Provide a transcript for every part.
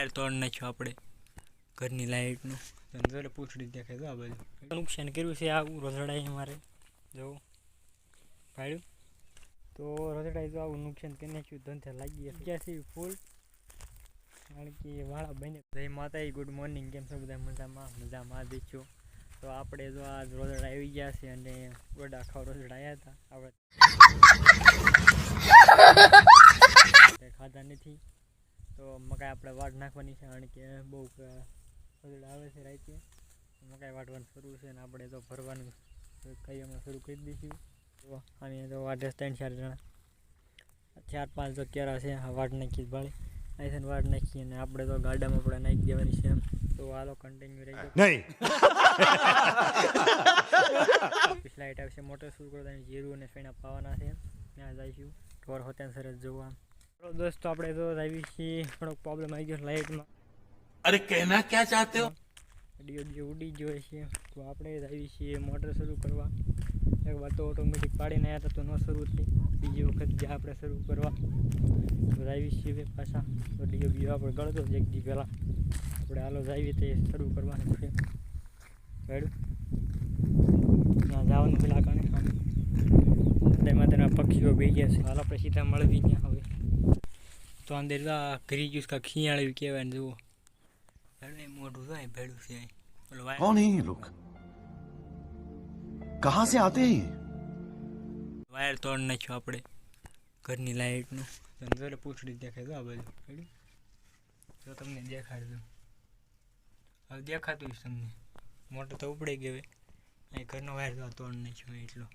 Wire તોડ નાખ્યો આપણે ઘરની લાઇટનું. એટલે પૂછડી દેખાય તો આ બાજુ નુકસાન કર્યું છે. આવું રોઝડાએ અમારે જો પાડ્યું તો રોઝડાએ તો આવું નુકસાન કરી નાખ્યું. ધંધે લાગી ગયા છે ફૂલ, કારણ કે વાળા બને. જય માતાજી, ગુડ મોર્નિંગ. કેમ છો બધા? મજામાં દેખ્યો. તો આપણે જો આ રોઝડા આવી ગયા છે અને ગોડા ખાવ રોઝડા આવ્યા હતા આપણે ખાધા નથી. તો મકાઈ આપણે વાટ નાખવાની છે, કારણ કે બહુ રોઝડા આવે છે રાતે. મકાઈ વાટવાનું શરૂ છે ને આપણે તો ભરવાનું કઈ અમે શરૂ કરી દઈશું. તો અમે તો વાટે 3-4 જણા 4-5 તો કેરા છે. વાટ નાખી ભાળી અહીંથી વાટ નાખીએ અને આપણે તો ગાડામાં આપણે નાખી દેવાની છે. તો હાલો કન્ટિન્યુ રહી જાય નહીં. લાઇટ આવશે મોટર શરૂ કરતા જીરું અને ફેણા પાવાના છે. ત્યાં જઈશું ઢોર હોતા સરસ જોવા. દોસ્તો આપણે તો આવી છીએ, થોડોક પ્રોબ્લેમ આવી ગયો લાઇટમાં. અરે કહેના ક્યાં ચાહતે હો? ડીઓ ઉડી ગયો છે. તો આપણે આવી છીએ મોટર શરૂ કરવા. એક વાર તો ઓટોમેટિક પાડીને આવ્યા હતા તો ન શરૂ થઈ. બીજી વખત જ્યાં આપણે શરૂ કરવા તો આવી છીએ પાછા. તો ડીઓ આપણે ગળતો જ એક દી પહેલાં આપણે હાલો આવી તે શરૂ કરવાનું છે. રેડું ના જવાનું પેલા કારણે તેમાં તેના પક્ષીઓ બે ગયા છે. હાલ આપણે સીધા મળવી ત્યાં હવે. તો અંદર ઘરી ગયું કાંક શિયાળ્યું કહેવાય ને જુઓ મોઢું થાય ભેડું છે. कौन है ये लोग? कहाँ से आते हैं? વાયર તોડ નાખ્યો આપણે ઘરની લાઇટનું. એટલે પૂછડી દેખાય તો આ બાજુ તો તમને દેખાડજો. હવે દેખાતું જ તમને. મોટર તો ઉપડી ગયો. અહીં ઘરનો વાયર તો તોડ નાખ્યો એટલો.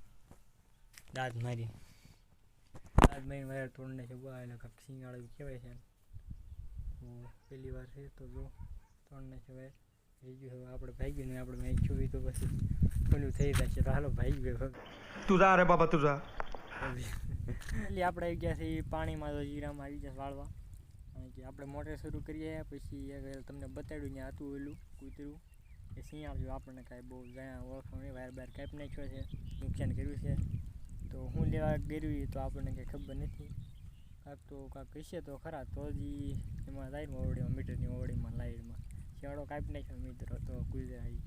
દાંત મારીને વાયર તોડ નાખ્યો. એટલે કાંક શિંગાળું કહેવાય છે. પહેલી વાર છે તો જો તોડ નાખ્યો વાયર. હવે આપણે ભાઈ ગયું આપણે મેં જોયું તો પછી પેલું થઈ જશે. તો હાલો ભાઈ ગયો તું જા રે બાબા તું જા. એટલે આપણે આવી ગયા છે પાણીમાં. તો જીરામાં આવી ગયા વાળવા. કારણ કે આપણે મોટર શરૂ કરીએ પછી તમને બતાડ્યું ત્યાં હતું એલું કૂતરું એ શિયાળ્યું. આપણને કાંઈ બહુ જ્યાં ઓળખો નહીં. વાયર બાર કાપી નાખ્યો છે, નુકસાન કર્યું છે. તો હું લેવા ગયું તો આપણને કંઈ ખબર નથી. કાંક કહીશે તો ખરા તો જ એમાં લાઈટમાં ઓવડીમાં મીટરની ઓવડીમાં લાઈટમાં શિયાળો કાપી નાખ્યો મિત્રો. તો ગુજરાતી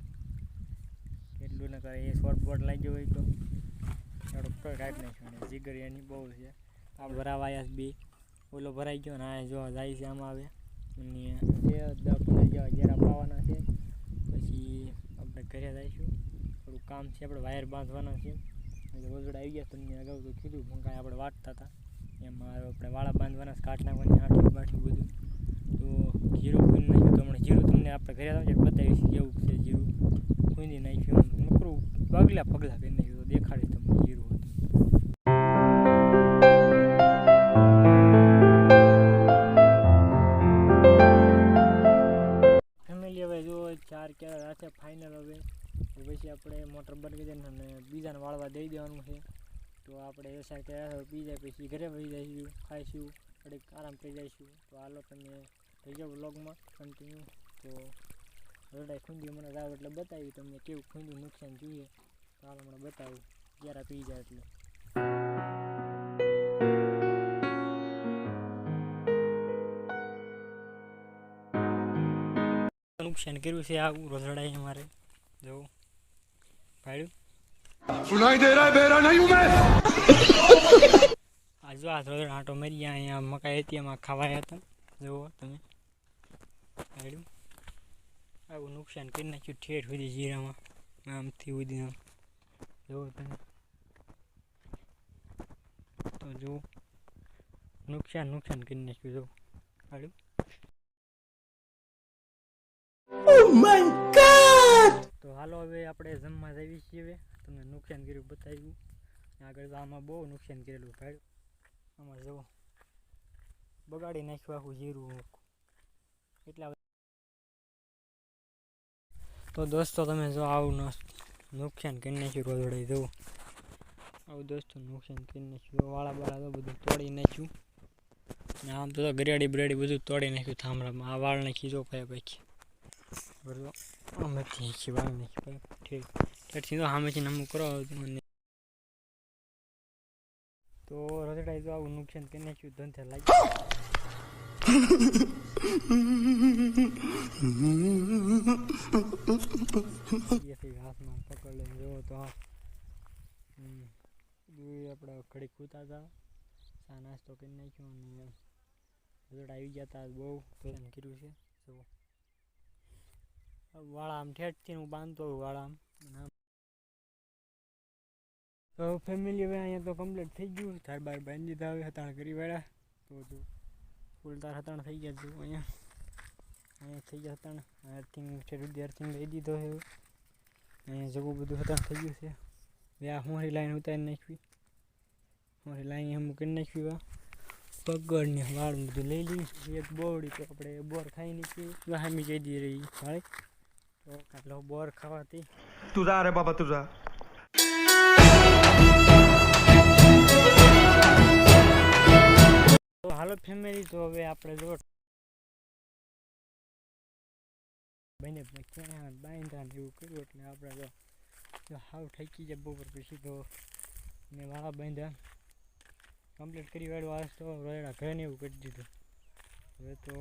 એટલું ન કરે. એ શોર્ટ બોર્ડ લાગ્યો હોય તો શિયાળો કાપી નાખ્યો. અને જીગર એની બહુ છે. આ ભરાવા આવ્યા બે. ઓલો ભરાઈ ગયો ને આ જો જાય છે આમાં આવે. અને 10-15 જેવા ઘેરા પાવાના છે. પછી આપણે ઘરે જઈશું. થોડું કામ છે, આપણે વાયર બાંધવાના છે. રોજડા આવી ગયા તમને અગાઉ તો કીધું પણ કાંઈ આપણે વાટતા હતા. એમાં આપણે વાળા બાંધવાના કાઢ નાખવાની આઠું બાઠું બધું. તો જીરું ખૂંદી નાખ્યું. તો હમણાં જીરું તમને આપણે ઘરે આવે બતાવીશ કેવું છે. જીરું ખૂંદી નાખ્યું. નકરું પગલા કરી નાખ્યું. તો દેખાડી તમને જીરું હતું. ફેમિલી હવે જો 4 કેરા રાખે ફાઇનલ. હવે પછી આપણે મોટર બની જાય અને બીજાને વાળવા દઈ દેવાનું છે. તો આપણે એ સાઈડ કર્યા પી જાય પછી ઘરે વહી જઈશું, ખાઈશું, થોડીક આરામ કરી જઈશું. તો હાલો તમે થઈ જાઓ વ્લોગમાં કન્ટિન્યુ. તો રોડાઈ ખૂંદી મને જાવ એટલે બતાવી તમને કેવું ખૂંદી નુકસાન જોઈએ. તો હાલો મને બતાવું જ્યારે પી જાય એટલે. નુકસાન કર્યું છે આવું રોઝડાએ અમારે જો પાડ્યું. સુનાઈ દે રહા બેરા નહીં હું મેં. આ જો આ રોઝડા આંટો મરી ગયા. અહીંયા મકાઈ હતી એમાં ખાવાયા હતા. જુઓ તમે પાડ્યું. આવું નુકસાન કરી નાખ્યું ઠેઠ સુધી જીરામાં આમથી સુધી આમ જુઓ તમે. તો જુઓ નુકસાન કરી નાખ્યું જો પાડ્યું. તો હાલો હવે આપણે જમવા જઈએ છીએ. હવે તમને નુકસાન કર્યું બતાવ્યું. આગળ તો આમાં બહુ નુકસાન કરેલું ભાઈ. આમાં જુઓ બગાડી નાખ્યું આખું જીરું એટલા. તો દોસ્તો તમે જો આવું નુકસાન કરી નાખ્યું રોજડે જવું. આવું દોસ્તો નુકસાન કરી નાખ્યું. વાળા બાળા તો બધું તોડી નાખ્યું. ને આમ તો ગરિયાળી બરિયાળી બધું તોડી નાખ્યું થાંભળામાં. આ વાળ નાખી જો પાછી બરોબર. આમેથી નાખી વાળ નાખી ઠીક ઠેઠથી તો સામેથી નમું કરો. તો રોજડાએ તો આવું નુકસાન કરી નાખ્યું. ધંધે લાગી હાથમાં પકડ લઈને જોવો તો હા આપણે ઘડીક ખૂતા હતા, ચા નાસ્તો કરી નાખ્યો અને રિઝલ્ટ આવી ગયા હતા. બહુ પ્લાન કર્યું છે. જુઓ વાળા આમ ઠેઠથી હું બાંધતો હોઉં વાળા આમ. તો ફેમિલી હવે અહીંયા તો કમ્પ્લીટ થઈ ગયું. તાર બાર બાંધી દીધા, હવે હતાણ કરી વાળા. તો જો ફૂલ તાર હતાણ થઈ ગયા. જો અહીંયા થઈ ગયા હતાણ. અર્થિંગ છે, અર્થિંગ લઈ દીધો છે. અહીંયા જગું બધું હતાણ થઈ ગયું છે. હવે આ હોરી લાઈન ઉતારી નાખવી, હોરી લાઈન એમ કરી નાખવી. પગડ ને વાળ બધું લઈ લઈ. એક બોરડી તો આપણે બોર ખાઈ નાખી. વાહમી જઈ દઈ રહી વાળી તો કાટલો બોર ખાવાથી तुझा रे बाबा तुझा. તો હાલો ફેમિલી, તો હવે આપણે જો બને ક્યાં બાંધા ને એવું કર્યું એટલે આપણે જો હાવ ઠકી જાય બપોર પછી. તો મેં વાળા બાંધ્યા કમ્પ્લીટ કરી વાળું. આજ તો રોયડા ઘરે ને એવું કરી દીધું. હવે તો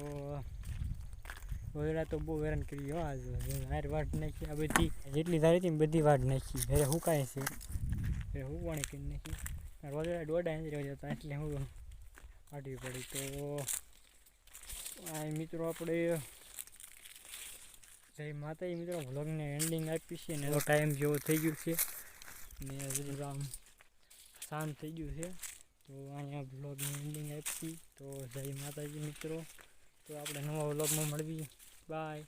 રોયડા તો બહુ હેરાન કરી ગયો. આજ હાર વાટ નાખી, આ બધી જેટલી ધારી હતી બધી વાટ નાખી. ઘરે સુકાય છે, ઘરે હુવાણી કરી નાખી. રોયડા દોડા રહ્યા હતા એટલે હું કાઢવી પડી. તો આ મિત્રો આપણે જય માતાજી મિત્રો, વ્લોગને એન્ડિંગ આપી છે ને ટાઈમ જેવો થઈ ગયો છે ને બધું આમ શાંત થઈ ગયું છે. તો અહીંયા વ્લોગની એન્ડિંગ આપી. તો જય માતાજી મિત્રો, તો આપણે નવા વ્લોગમાં મળવી. બાય.